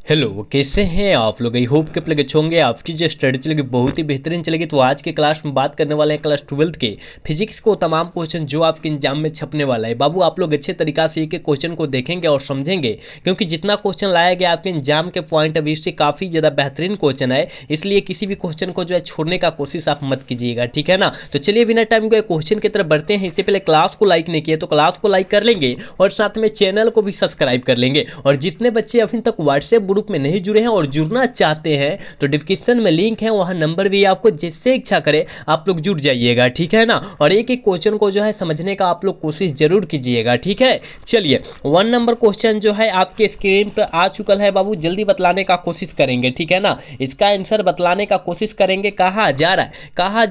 Hello, कैसे हैं आप लोग। आई होप के आप लोग अच्छे होंगे। आपकी जो स्टडी चलेगी बहुत ही बेहतरीन चलेगी। तो आज के क्लास में बात करने वाले हैं क्लास 12 के फिजिक्स को तमाम क्वेश्चन जो आपके एग्जाम में छपने वाला है। बाबू आप लोग अच्छे तरीका से एक एक क्वेश्चन को देखेंगे और समझेंगे, क्योंकि जितना क्वेश्चन लाया गया आपके एग्जाम के पॉइंट ऑफ व्यू से काफ़ी ज़्यादा बेहतरीन क्वेश्चन है। इसलिए किसी भी क्वेश्चन को जो है छोड़ने का कोशिश आप मत कीजिएगा, ठीक है ना। तो चलिए बिना टाइम को क्वेश्चन की तरफ बढ़ते हैं। इससे पहले क्लास को लाइक नहीं किया तो क्लास को लाइक कर लेंगे और साथ में चैनल को भी सब्सक्राइब कर लेंगे। और जितने बच्चे अभी तक व्हाट्सएप ग्रुप में नहीं जुड़े हैं और जुड़ना चाहते हैं तो डिस्क्रिप्शन में लिंक है, वहां नंबर भी आपको जिससे इच्छा करे आप लोग जुड़ जाइएगा, ठीक है ना। और एक एक क्वेश्चन को जो है समझने का आप लोग कोशिश जरूर कीजिएगा, ठीक है। चलिए 1 नंबर क्वेश्चन जो है आपके स्क्रीन पर आ चुका है बाबू, जल्दी बतलाने का कोशिश करेंगे, ठीक है ना। इसका आंसर बतलाने का कोशिश करेंगे। कहा जा रहा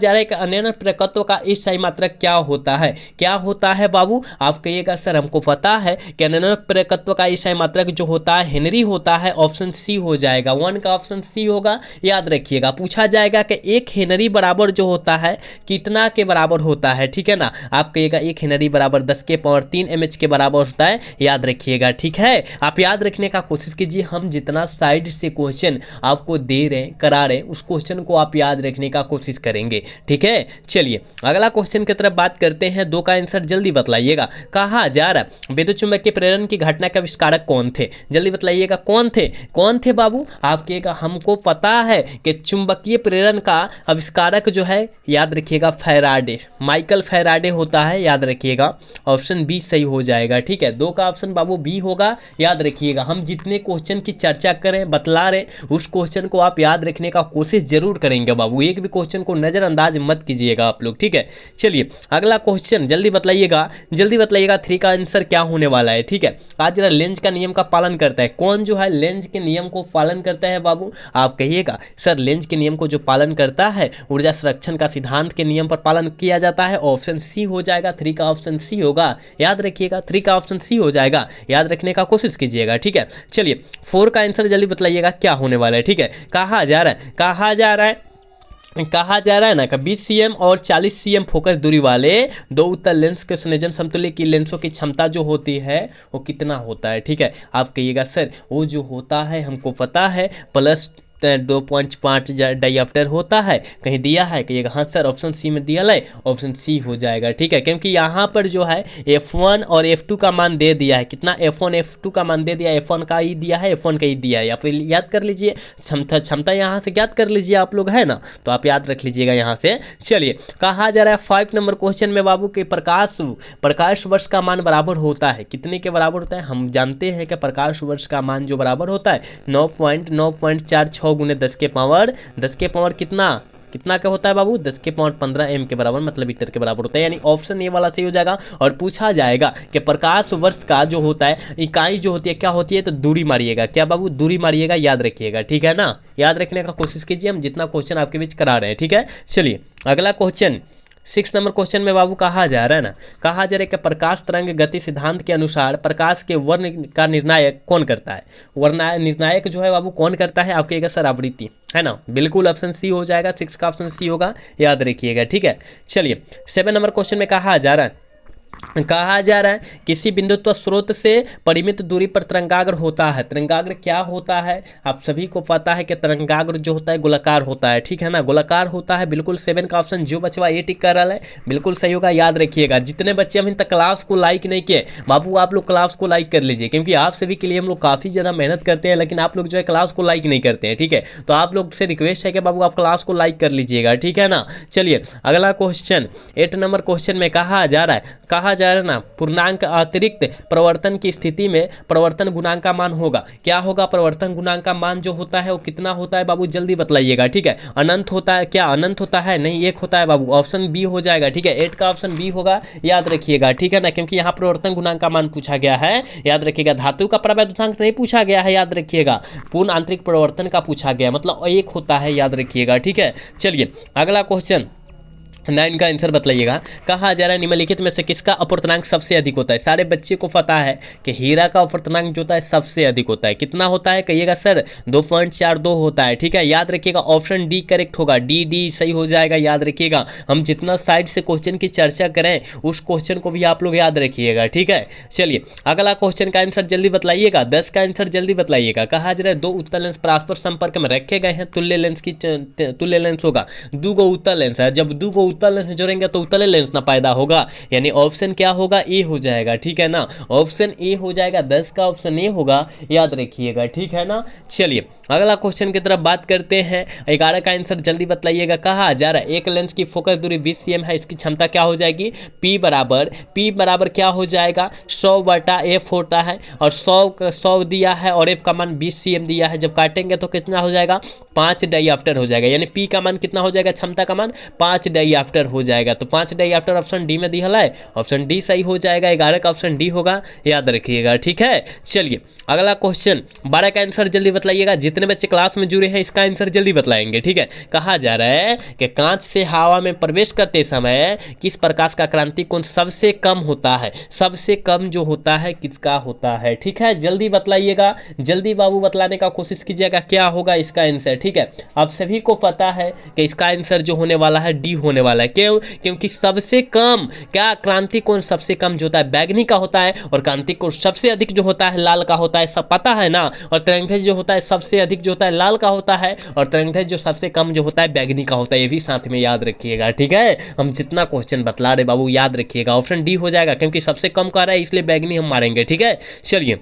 है कि अनन्य प्रकृति का इस सही मात्रक क्या होता है। क्या होता है बाबू, आप कहिएगा सर हमको पता है कि अनन्य प्रकृति का इस सही मात्रक जो होता है हेनरी होता है। ऑप्शन सी हो जाएगा, 1 का ऑप्शन सी होगा। याद रखिएगा पूछा जाएगा कि 1 हेनरी बराबर जो होता है कितना के बराबर होता है, ठीक है ना। आप कहिएगा 1 हेनरी बराबर 10 के पावर 3 mH के बराबर होता है। याद रखिएगा, ठीक है। आप याद रखने का कोशिश कीजिए। हम जितना साइड से क्वेश्चन आपको दे रहे हैं करा रहे हैं उस क्वेश्चन को आप याद रखने का कोशिश करेंगे, ठीक है। चलिए अगला क्वेश्चन की तरफ बात करते हैं। 2 का आंसर जल्दी बतलाइएगा। कहा जा रहा है विद्युत चुंबकीय प्रेरण की घटना के आविष्कारक कौन थे। जल्दी बतलाइएगा कौन थे बाबू। आपके हमको पता है कि चुंबकीय प्रेरण का आविष्कारक जो है याद रखिएगा फैराडे, माइकल फैराडे होता है। याद रखिएगा ऑप्शन बी सही हो जाएगा, ठीक है। 2 का ऑप्शन बाबू बी होगा। याद रखिएगा हम जितने क्वेश्चन की चर्चा करें बतला रहे उस क्वेश्चन को आप याद रखने का कोशिश जरूर करेंगे बाबू। एक भी क्वेश्चन को नजरअंदाज मत कीजिएगा आप लोग, ठीक है। चलिए अगला क्वेश्चन जल्दी बतलाइएगा 3 का आंसर क्या होने वाला है, ठीक है। आज जरा लेंज का नियम का पालन करता है कौन, जो है लेंज के नियम को पालन करता है बाबू। आप कहिएगा सर लेंज के नियम को जो पालन करता है ऊर्जा संरक्षण का सिद्धांत के नियम पर पालन किया जाता है। ऑप्शन सी हो जाएगा, 3 का ऑप्शन सी होगा। याद रखिएगा 3 का ऑप्शन सी हो जाएगा। याद रखने का कोशिश कीजिएगा, ठीक है। चलिए 4 का आंसर जल्दी बतलाइएगा क्या होने वाला है, ठीक है। कहा जा रहा है ना कि 20 cm और 40 cm फोकस दूरी वाले 2 उत्तल लेंस के संयोजन समतुल्य की लेंसों की क्षमता जो होती है वो कितना होता है, ठीक है। आप कहिएगा सर वो जो होता है हमको पता है प्लस 2.5 डाइऑप्टर होता है। कहीं दिया है कहिएगा हाँ सर ऑप्शन सी में दिया है। ऑप्शन सी हो जाएगा, ठीक है। क्योंकि यहाँ पर जो है F1 और F2 का मान दे दिया है। कितना F1 F2 का मान दे दिया है। F1 का ही दिया है, F1 का ही दिया है। आप याद कर लीजिए क्षमता यहाँ से याद कर लीजिए आप लोग, है ना। तो आप याद रख लीजिएगा यहाँ से। चलिए कहा जा रहा है 5 नंबर क्वेश्चन में बाबू के प्रकाश वर्ष का मान बराबर होता है कितने के बराबर होता है। हम जानते हैं कि प्रकाश वर्ष का मान जो बराबर होता है 9.946 गुने 10 के पावर कितना का होता है बाबू 10 के पावर 15 m के बराबर, मतलब मीटर के बराबर होता है। यानी ऑप्शन ए वाला सही हो जाएगा। और पूछा जाएगा कि प्रकाश वर्ष का जो होता है इकाई जो होती है क्या होती है, तो दूरी मारिएगा। क्या बाबू दूरी मारिएगा, याद रखिएगा, ठीक है ना। याद रखने का कोशिश कीजिए हम जितना क्वेश्चन आपके बीच करा रहे हैं, ठीक है। चलिए अगला क्वेश्चन 6 नंबर क्वेश्चन में बाबू कहा जा रहा है कि प्रकाश तरंग गति सिद्धांत के अनुसार प्रकाश के वर्ण का निर्णायक कौन करता है। वर्ण निर्णायक जो है बाबू कौन करता है। आप कहिएगा सर आवृत्ति, है ना। बिल्कुल ऑप्शन सी हो जाएगा, 6 का ऑप्शन सी होगा। याद रखिएगा, ठीक है। चलिए 7 नंबर क्वेश्चन में कहा जा रहा है किसी बिंदुत्व स्रोत से परिमित दूरी पर तरंगाग्र होता है। तरंगाग्र क्या होता है आप सभी को पता है कि तरंगाग्र जो होता है गोलाकार होता है, ठीक है ना। गोलाकार होता है बिल्कुल। 7 का ऑप्शन जो बचवा ये टिक कर रहा है बिल्कुल सही होगा। याद रखिएगा जितने बच्चे अभी तक क्लास को लाइक नहीं किए बाबू आप लोग क्लास को लाइक कर लीजिए, क्योंकि आप सभी के लिए हम लोग काफ़ी ज़्यादा मेहनत करते हैं लेकिन आप लोग जो है क्लास को लाइक नहीं करते हैं, ठीक है। तो आप लोग से रिक्वेस्ट है कि बाबू आप क्लास को लाइक कर लीजिएगा, ठीक है ना। चलिए अगला क्वेश्चन 8 नंबर क्वेश्चन में कहा जा रहा है ना पूर्णांक अतिरिक्त प्रवर्तन की स्थिति में प्रवर्तन गुणांक का मान होगा। क्या होगा प्रवर्तन गुणांक का मान जो होता है वो कितना होता है बाबू जल्दी बतलाइएगा, ठीक है। अनंत होता है क्या, अनंत होता है नहीं 1 होता है बाबू। ऑप्शन बी हो जाएगा, ठीक है। 8 का ऑप्शन बी होगा। याद रखिएगा, ठीक है ना, क्योंकि यहाँ प्रवर्तन गुणांक का मान पूछा गया है। याद रखिएगा धातु का प्रवैधुतांक नहीं पूछा गया है। याद रखिएगा पूर्ण आंतरिक प्रवर्तन का पूछा गया, मतलब 1 होता है। याद रखिएगा, ठीक है। चलिए अगला क्वेश्चन नाइन का आंसर बतलाइएगा। कहा जा रहा है निम्नलिखित में से किसका अपूर्णांक सबसे अधिक होता है। सारे बच्चे को पता है कि हीरा का अपूर्णांक जो होता है सबसे अधिक होता है। कितना होता है कहिएगा सर, 2.42 होता है। ठीक है, याद रखिएगा ऑप्शन डी करेक्ट होगा, डी सही हो जाएगा। याद रखिएगा हम जितना साइड से क्वेश्चन की चर्चा करें उस क्वेश्चन को भी आप लोग याद रखिएगा। ठीक है, चलिए अगला क्वेश्चन का आंसर जल्दी बतलाइएगा। 10 का आंसर जल्दी बतलाइएगा। कहा जा रहा है दो उत्तल लेंस परस्पर संपर्क में रखे गए हैं, तुल्य लेंस होगा। दो गो उत्तल लेंस है, जब दो गो उत्तल लेंस जोड़ेंगे तो उत्तल लेंस ना पैदा होगा, यानी ऑप्शन क्या होगा, ए हो जाएगा। ठीक है ना, ऑप्शन ए हो जाएगा, 10 का ऑप्शन ए होगा, याद रखिएगा। ठीक है ना, चलिए अगला क्वेश्चन की तरफ बात करते हैं। 11 का आंसर जल्दी बतलाइएगा। कहा जा रहा है एक लेंस की फोकस दूरी 20 cm है, इसकी क्षमता क्या हो जाएगी, P बराबर क्या हो जाएगा, 100/f होता है, और 100 दिया है और f का मान 20 cm दिया है। जब काटेंगे तो कितना हो जाएगा, 5 डाइऑप्टर हो जाएगा, यानी P का मान कितना हो जाएगा, क्षमता का मान 5 डाइऑप्टर हो जाएगा। तो 5 डाइऑप्टर ऑप्शन डी में दिया है, ऑप्शन डी सही हो जाएगा। 11 का ऑप्शन डी होगा, याद रखिएगा। ठीक है, चलिए अगला क्वेश्चन 12 का आंसर जल्दी बतलाइएगा। जितने बच्चे क्लास में जुड़े हैं इसका आंसर जल्दी बतलाएंगे। ठीक है, कहा जा रहा है कि कांच से हवा में प्रवेश करते समय किस प्रकाश का क्रांति कोण सबसे कम होता है, सबसे कम जो होता है किसका होता है। ठीक है, जल्दी बतलाइएगा, जल्दी बाबू बतलाने का कोशिश कीजिएगा क्या होगा इसका आंसर। ठीक है, आप सभी को पता है कि इसका आंसर जो होने वाला है डी होने वाला है। क्यों, क्योंकि सबसे कम क्या क्रांति कोण सबसे कम जो होता है बैगनी का होता है, और क्रांति कोण सबसे अधिक जो होता है लाल का होता है, सब पता है ना। और तरंगदैर्घ्य जो होता है सबसे अधिक जो होता है लाल का होता है, और तरंगदैर्घ्य जो सबसे कम जो होता है बैगनी का होता है। ये भी साथ में याद रखिएगा। ठीक है, हम जितना क्वेश्चन बतला रहे बाबू याद रखिएगा, ऑप्शन डी हो जाएगा, क्योंकि सबसे कम का रहा है इसलिए बैगनी हम मारेंगे। ठीक है, चलिए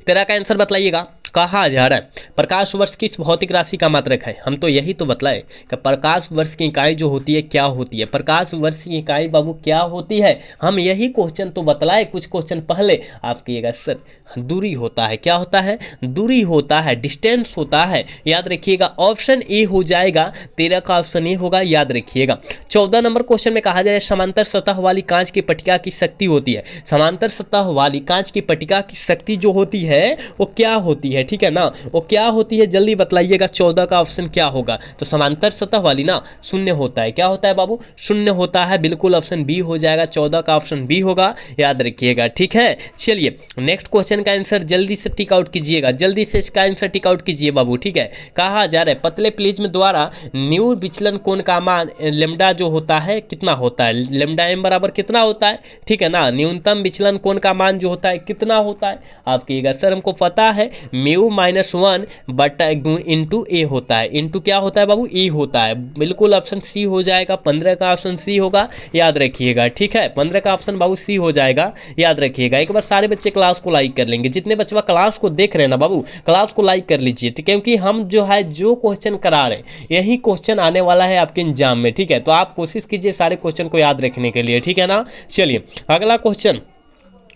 13 का आंसर बतलाइएगा। कहा जा रहा है प्रकाश वर्ष किस भौतिक राशि का मात्रक है। हम तो यही तो बतलाए कि प्रकाश वर्ष की इकाई जो होती है क्या होती है, प्रकाश वर्ष की इकाई बाबू क्या होती है, हम यही क्वेश्चन तो बतलाए कुछ क्वेश्चन पहले। आप कहिएगा सर दूरी होता है, क्या होता है, दूरी होता है, डिस्टेंस होता है। याद रखिएगा ऑप्शन ए हो जाएगा, 13 का ऑप्शन ए होगा, याद रखिएगा। 14 नंबर क्वेश्चन में कहा जा रहा है समांतर सतह वाली कांच की पट्टिका की शक्ति होती है। समांतर सतह वाली कांच की पट्टिका की शक्ति जो होती है वो क्या होती है। ठीक है ना, वो क्या होती है जल्दी बतलाइएगा। 14 का ऑप्शन क्या होगा, तो समांतर सतह वाली ना शून्य होता है। क्या होता है बाबू, शून्य होता है, बिल्कुल ऑप्शन बी हो जाएगा। 14 का ऑप्शन बी होगा, याद रखिएगा। ठीक है, चलिए नेक्स्ट क्वेश्चन का आंसर जल्दी से टिक आउट कीजिएगा, जल्दी से इसका आंसर टिक आउट कीजिए बाबू। ठीक है, कहा जा रहा है पतले प्रिज्म द्वारा न्यू विचलन कोण का मान लेमडा जो होता है कितना होता है, लेमडा एम बराबर कितना होता है। ठीक है ना, न्यूनतम विचलन कोण का मान जो होता है कितना होता है। आप कहिएगा सर हमको पता है म्यू -1 बटा इंटू ए होता है, इंटू क्या होता है बाबू, ई होता है, बिल्कुल ऑप्शन सी हो जाएगा। 15 का ऑप्शन सी होगा, याद रखिएगा। ठीक है, 15 का ऑप्शन बाबू सी हो जाएगा, याद रखिएगा। एक बार सारे बच्चे क्लास को लाइक कर लेंगे, जितने बच्चे क्लास को देख रहे हैं ना बाबू क्लास को लाइक कर लीजिए, क्योंकि हम जो है जो क्वेश्चन करा रहे हैं यही क्वेश्चन आने वाला है आपके एग्जाम में। ठीक है, तो आप कोशिश कीजिए सारे क्वेश्चन को याद रखने के लिए। ठीक है ना, चलिए अगला क्वेश्चन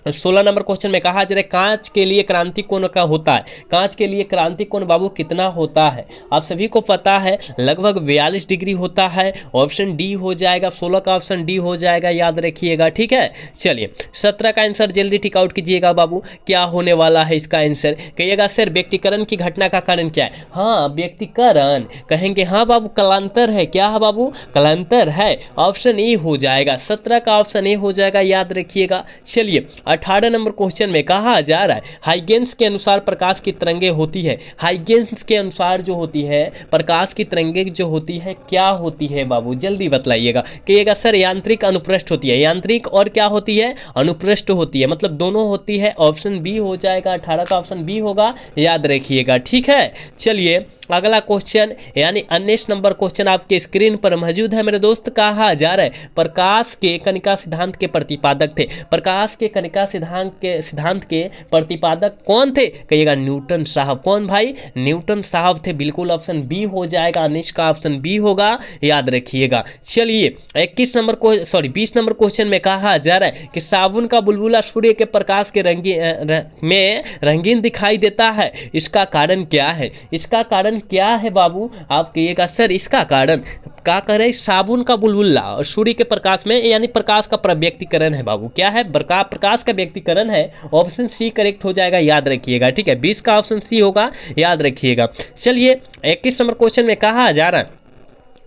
16 नंबर क्वेश्चन में कहा जा रहा है कांच के लिए क्रांति कोण का होता है, कांच के लिए क्रांति कोण बाबू कितना होता है। आप सभी को पता है लगभग 42 डिग्री होता है, ऑप्शन डी हो जाएगा। 16 का ऑप्शन डी हो जाएगा, याद रखिएगा। ठीक है, चलिए 17 का आंसर जल्दी टिक आउट कीजिएगा बाबू, क्या होने वाला है इसका आंसर। कहिएगा सर व्यक्तिकरण की घटना का कारण क्या है। हाँ व्यक्तिकरण, कहेंगे हाँ बाबू कलांतर है, क्या है बाबू, कलांतर है, ऑप्शन ए हो जाएगा। 17 का ऑप्शन ए हो जाएगा, याद रखिएगा। चलिए 18 नंबर क्वेश्चन में कहा जा रहा है हाइगेंस के अनुसार प्रकाश की तरंगे होती है, हाइगेंस के अनुसार जो होती है प्रकाश की तरंगे जो होती है क्या होती है बाबू, जल्दी बतलाइएगा। कहिएगा सर यांत्रिक अनुप्रस्थ होती है, यांत्रिक और क्या होती है, अनुप्रस्थ होती है, मतलब दोनों होती है, ऑप्शन बी हो जाएगा। 18 का ऑप्शन बी होगा, याद रखिएगा। ठीक है, चलिए अगला क्वेश्चन यानी 19 नंबर क्वेश्चन आपके स्क्रीन पर मौजूद है मेरे दोस्त। कहा जा रहा है प्रकाश के कणिका सिद्धांत के प्रतिपादक थे, प्रकाश के कणिका सिद्धांत के प्रतिपादक कौन थे। कहिएगा न्यूटन साहब। कौन भाई, न्यूटन साहब थे, बिल्कुल ऑप्शन बी हो जाएगा। 19 का ऑप्शन बी होगा, याद रखिएगा। चलिए 20 नंबर क्वेश्चन में कहा जा रहा है कि साबुन का बुलबुला सूर्य के प्रकाश के रंगीन दिखाई देता है, इसका कारण क्या है, इसका कारण क्या है बाबू। आप कहिएगा सर इसका कारण क्या करे, साबुन का बुलबुला और सूर्य के प्रकाश में, यानी प्रकाश का व्यक्तिकरण है बाबू, क्या है, प्रकाश का व्यक्तिकरण है, ऑप्शन सी करेक्ट हो जाएगा, याद रखिएगा। ठीक है, 20 का ऑप्शन सी होगा, याद रखिएगा। चलिए 21 नंबर क्वेश्चन में कहा जा रहा है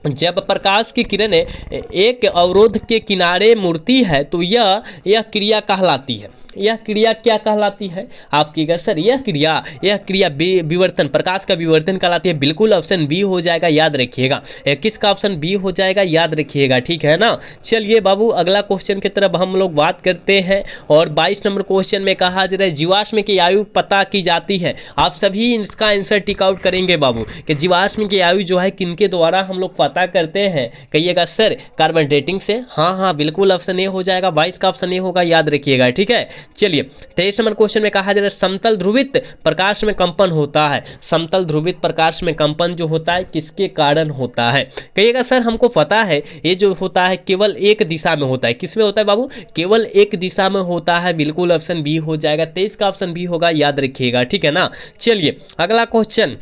जब प्रकाश की किरण एक अवरोध के किनारे मुड़ती है तो यह क्रिया कहलाती है। यह क्रिया क्या कहलाती है आपकी? सर यह क्रिया विवर्तन, प्रकाश का विवर्तन कहलाती है। बिल्कुल ऑप्शन बी हो जाएगा, याद रखिएगा। किसका ऑप्शन बी हो जाएगा, याद रखिएगा, ठीक है ना। चलिए बाबू अगला क्वेश्चन की तरफ हम लोग बात करते हैं। और 22 नंबर क्वेश्चन में कहा जा रहा है जीवाश्म की आयु पता की जाती है। आप सभी इसका आंसर टिक आउट करेंगे बाबू कि जीवाश्म की आयु जो है किनके द्वारा हम लोग पता करते हैं। कहिएगा सर कार्बन डेटिंग से। हाँ बिल्कुल ऑप्शन ए हो जाएगा, 22 का ऑप्शन ए होगा, याद रखिएगा, ठीक है। चलिए 23 नंबर क्वेश्चन में कहा जा रहा है समतल ध्रुवित प्रकाश में कंपन होता है। समतल ध्रुवित प्रकाश में कंपन जो होता है किसके कारण होता है? कहिएगा सर हमको पता है ये जो होता है केवल एक दिशा में होता है। किसमें होता है बाबू? केवल एक दिशा में होता है। बिल्कुल ऑप्शन बी हो जाएगा, 23 का ऑप्शन बी होगा, याद रखिएगा, ठीक है ना। चलिए अगला क्वेश्चन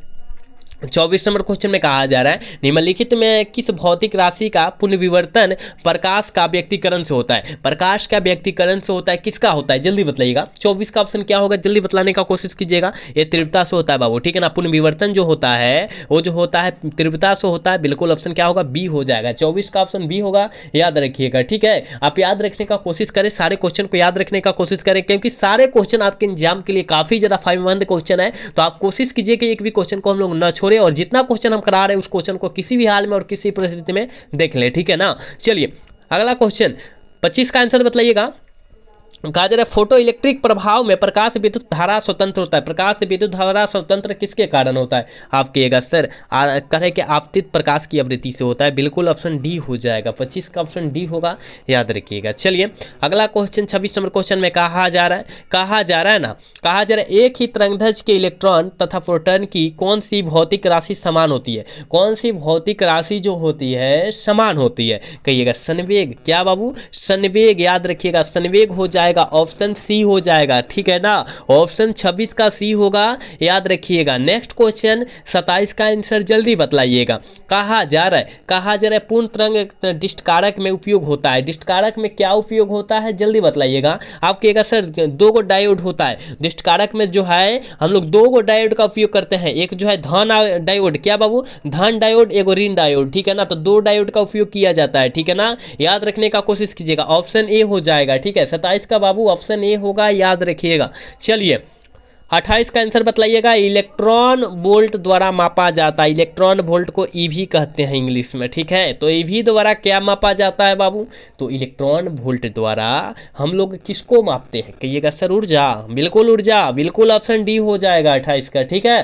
24 नंबर क्वेश्चन में कहा जा रहा है निम्नलिखित में किस भौतिक राशि का पुनर्विवर्तन प्रकाश का व्यक्तीकरण से होता है? प्रकाश का व्यक्तीकरण से होता है, किसका होता है जल्दी बताइएगा। 24 का ऑप्शन क्या होगा, जल्दी बतलाने का कोशिश कीजिएगा। ये तीव्रता से होता है बाबू, ठीक है ना। पुनर्विवर्तन जो होता है वो जो होता है तीव्रता से होता है। बिल्कुल ऑप्शन क्या होगा, बी हो जाएगा, 24 का ऑप्शन बी होगा, याद रखिएगा, ठीक है। आप याद रखने का कोशिश करें, सारे क्वेश्चन को याद रखने का कोशिश करें, क्योंकि सारे क्वेश्चन आपके एग्जाम के लिए काफी ज्यादा फायदेमंद क्वेश्चन है। तो आप कोशिश कीजिए कि एक भी क्वेश्चन को हम लोग न छोड़े और जितना क्वेश्चन हम करा रहे हैं उस क्वेश्चन को किसी भी हाल में और किसी परिस्थिति में देख ले, ठीक है ना। चलिए अगला क्वेश्चन 25 का आंसर बताइएगा। कहा जा रहा है फोटो इलेक्ट्रिक प्रभाव में प्रकाश विद्युत धारा स्वतंत्र होता है। प्रकाश विद्युत धारा स्वतंत्र किसके कारण होता है? आप कहिएगा सर कहे कि आपतित प्रकाश की आवृत्ति से होता है। बिल्कुल ऑप्शन डी हो जाएगा, 25 का ऑप्शन डी होगा, याद रखिएगा। चलिए अगला क्वेश्चन 26 नंबर क्वेश्चन में कहा जा रहा है एक ही तरंगदैर्घ्य के इलेक्ट्रॉन तथा प्रोटॉन की कौन सी भौतिक राशि समान होती है? कौन सी भौतिक राशि जो होती है समान होती है? कहिएगा संवेग। क्या बाबू? संवेग, याद रखिएगा, संवेग हो जाएगा, ऑप्शन सी हो जाएगा, ठीक है ना। ऑप्शन 26 का सी होगा, याद रखिएगा। नेक्स्ट क्वेश्चन 27 का आंसर जल्दी बतलाइएगा। कहा जा रहा है पूर्ण तरंग डिस्टकारक में उपयोग होता है। डिस्टकारक में क्या उपयोग होता है जल्दी बतलाइएगा। आप कहिएगा सर 2 गो डायोड होता है डिस्टकारक में, जो है हम लोग 2 गो डायोड का उपयोग करते हैं। एक जो है धन डायोड, क्या बाबू? धन डायोड, एक ऋण डायोड, ठीक है ना। तो 2 डायोड का उपयोग किया जाता है, ठीक है ना, याद रखने का कोशिश कीजिएगा। ऑप्शन ए हो जाएगा, ठीक है। 27 का बाबू ऑप्शन ए होगा, याद रखिएगा। चलिए 28 का आंसर बतलाइएगा। इलेक्ट्रॉन वोल्ट द्वारा मापा जाता है। इलेक्ट्रॉन वोल्ट को ईवी कहते हैं इंग्लिश में, ठीक है। तो ईवी द्वारा क्या मापा जाता है बाबू? तो इलेक्ट्रॉन वोल्ट द्वारा हम लोग किसको मापते हैं? कहिएगा सर ऊर्जा। बिल्कुल ऊर्जा, बिल्कुल ऑप्शन डी हो जाएगा 28 का, ठीक है।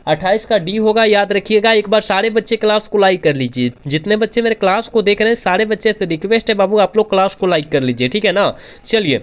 28 का डी होगा, याद रखिएगा। एक बार सारे बच्चे क्लास को लाइक कर लीजिए। जितने बच्चे मेरे क्लास को देख रहे हैं सारे बच्चे से रिक्वेस्ट है बाबू आप लोग क्लास को लाइक कर लीजिए, ठीक है ना। चलिए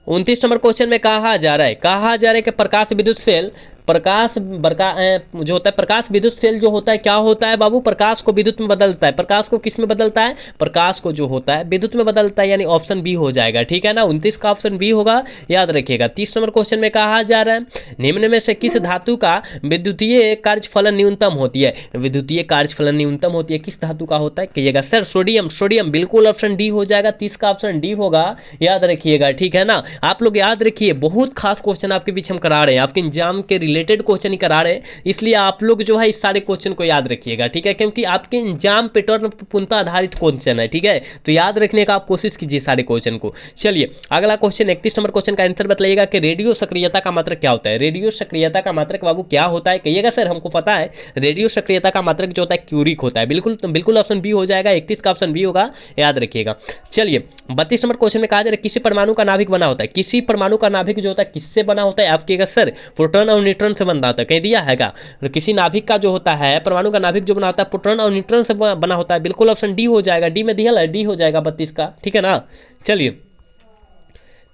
29 नंबर क्वेश्चन में कहा जा रहा है कि प्रकाश विद्युत सेल जो होता है प्रकाश विद्युत सेल जो होता है क्या होता है बाबू? प्रकाश को विद्युत में बदलता है। प्रकाश को किस में बदलता है? प्रकाश को जो होता है विद्युत में बदलता है, यानी ऑप्शन बी हो जाएगा, ठीक है ना। 29 का ऑप्शन बी होगा, याद रखिएगा। 30 नंबर क्वेश्चन में कहा जा रहा है निम्न में से किस धातु का विद्युतीय कार्यफलन न्यूनतम होती है? विद्युतीय कार्यफलन न्यूनतम होती है किस धातु का होता है? कहिएगा सर सोडियम, बिल्कुल ऑप्शन डी हो जाएगा, 30 का ऑप्शन डी होगा, याद रखिएगा, ठीक है ना। आप लोग याद रखिए बहुत खास क्वेश्चन आपके बीच हम करा रहे हैं, आपके एग्जाम के रिलेटेड क्वेश्चन ही करा रहे हैं, इसलिए आप लोग जो है इस सारे क्वेश्चन को याद रखिएगा, ठीक है, क्योंकि आपके एग्जाम पैटर्न पर पूर्णतः आधारित क्वेश्चन है, ठीक है। तो याद रखने का आप कोशिश कीजिए सारे क्वेश्चन को। चलिए अगला क्वेश्चन 31 नंबर क्वेश्चन का आंसर बताइएगा कि रेडियो सक्रियता का मात्रक क्या होता है? रेडियो सक्रियता का मात्रक बाबू क्या होता है? कहिएगा सर हमको पता है रेडियो सक्रियता का मात्रक जो होता है क्यूरिक होता है। बिल्कुल ऑप्शन बी हो जाएगा, 31 का ऑप्शन बी होगा, याद रखिएगा। चलिए 32 नंबर क्वेश्चन में कहा जा रहा है किसी परमाणु का नाभिक बना होता है। किसी परमाणु का नाभिक जो होता है किससे बना होता है? आप कहिएगा सर प्रोटॉन और न्यूट्रॉन से बना होता है। कह दिया है क्या? किसी नाभिक का जो होता है परमाणु का नाभिक जो बना होता है प्रोटॉन और न्यूट्रॉन से बना होता है। बिल्कुल ऑप्शन डी हो जाएगा, डी में दिया है, डी हो जाएगा 32 का, ठीक है ना। चलिए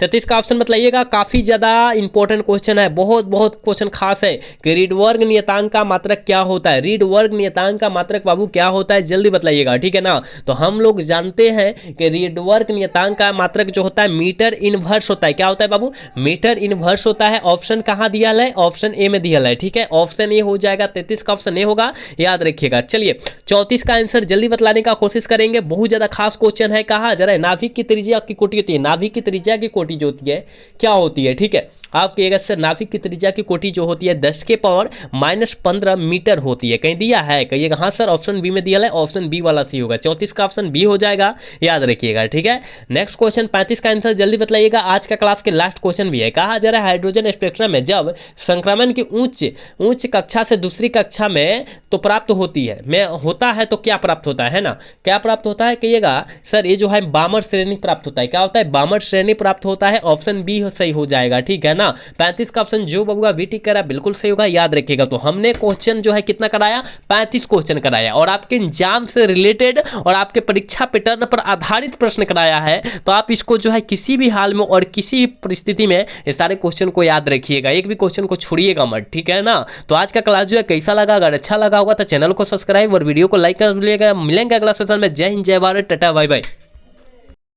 33 का ऑप्शन बताइएगा। काफी ज्यादा इंपॉर्टेंट क्वेश्चन है, बहुत क्वेश्चन खास है कि रीडवर्ग नियतांक का मात्रक क्या होता है? रीडवर्ग नियतांक का मात्रक बाबू क्या होता है जल्दी बताइएगा, ठीक है ना। तो हम लोग जानते हैं कि रीडवर्ग नियतांक का मात्रक जो होता है मीटर इनवर्स होता है। क्या होता है बाबू? मीटर इनवर्स होता है। ऑप्शन कहाँ दिया है? ऑप्शन ए में दिया है, ठीक है, ऑप्शन ए हो जाएगा, 33 का ऑप्शन ए होगा, याद रखिएगा। चलिए 34 का आंसर जल्दी बतलाने का कोशिश करेंगे, बहुत ज्यादा खास क्वेश्चन है। कहा जा रहा है नाभिक की त्रिज्या की कोटि होती है, नाभिक की त्रिज्या की जो होती है क्या होती है, ठीक है। आपके अगस्त से नाभिक की त्रिज्या की कोटि जो होती है 10 के पावर -15 मीटर होती है। कहीं दिया है? कहिएगा हाँ सर, ऑप्शन बी में दिया है, ऑप्शन बी वाला सही होगा। 34 का ऑप्शन बी हो जाएगा, याद रखिएगा, ठीक है। नेक्स्ट क्वेश्चन 35 का आंसर जल्दी बताइएगा, आज का क्लास के लास्ट क्वेश्चन भी है। कहा जा रहा है हाइड्रोजन स्पेक्ट्रम में जब संक्रमण की उच्च कक्षा से दूसरी कक्षा में तो प्राप्त होती है में होता है तो क्या प्राप्त होता है ना, क्या प्राप्त होता है? कहिएगा सर ये जो है बामर श्रेणी प्राप्त होता है। क्या होता है? बामर श्रेणी प्राप्त होता है। ऑप्शन बी सही हो जाएगा, ठीक है ना। 35 का ऑप्शन जो बबुआ वीटी करा बिल्कुल सही होगा, याद रखिएगा। तो हमने क्वेश्चन जो है कितना कराया? 35 क्वेश्चन कराया, और आपके एग्जाम से रिलेटेड और आपके परीक्षा पैटर्न पर आधारित प्रश्न कराया है। तो आप इसको जो है किसी भी हाल में और किसी भी परिस्थिति में ये सारे क्वेश्चन को याद रखिएगा, एक भी क्वेश्चन को छोड़िएगा मत, ठीक है ना। तो आज का क्लास जो है कैसा लगा? अगर अच्छा लगा होगा तो चैनल को सब्सक्राइब और वीडियो को लाइक कर लीजिएगा। मिलेंगे अगला सेशन में। जय हिंद, जय भारत, टाटा, बाय बाय।